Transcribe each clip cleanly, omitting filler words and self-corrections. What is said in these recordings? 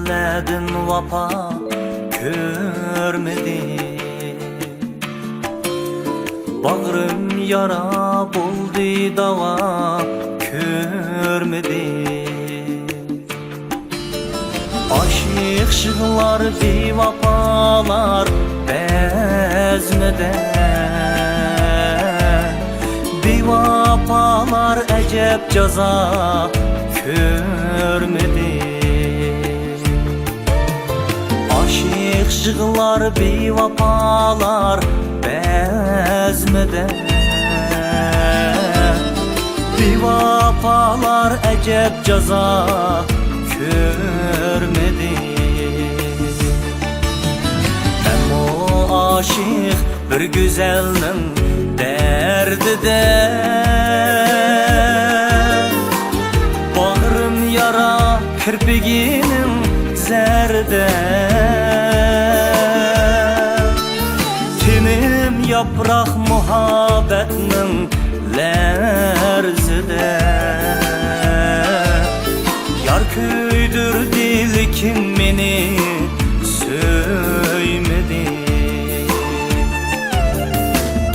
güzelledin vapa görmedim. Bağrım yara buldu dava görmedim. Aşık şıklar bevapalar bezmeden, bevapalar ecep ceza görmedi. Aşık şıklar bevapalar bezmeden, bevapalar ecep ceza görmedi. Hem o aşık bir güzelnin derdi de, bağrım yara kirpiginin zerde. Tenim yaprak muhabbetinin lerzide. Yar köydürdü kim beni söymedi.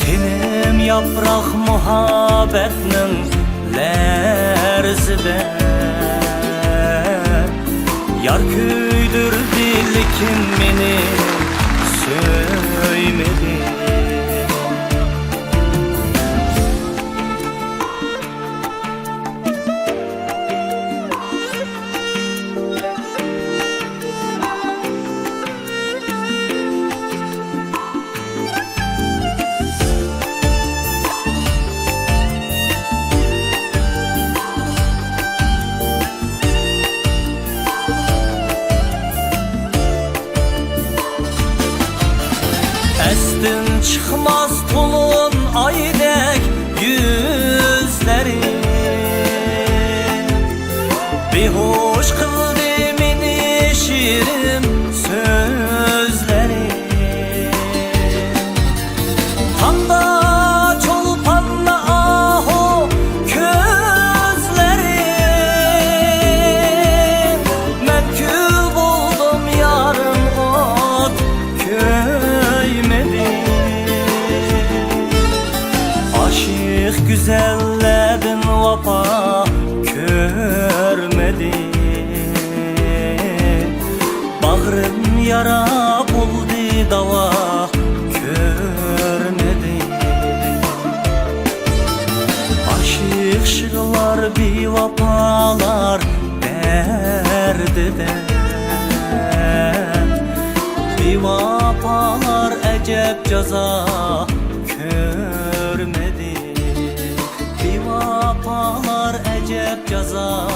Tenim yaprak muhabbetinin lerzide. Yar köydürdü kim beni söymedi. Estin çıkmaz tulun aydek yüzleri. Behoş kıldı mini şirin sözleri. Tanda çolpanla aho közleri. Ben kül buldum yarın ot köymedi. Aşık güzelledin vapa görmedi. Bağrım yara buldu dava görmedi. Aşık şıklar bevapalar derdide. Bevapalar ecep ceza görmedi. Bevapalar ecep ceza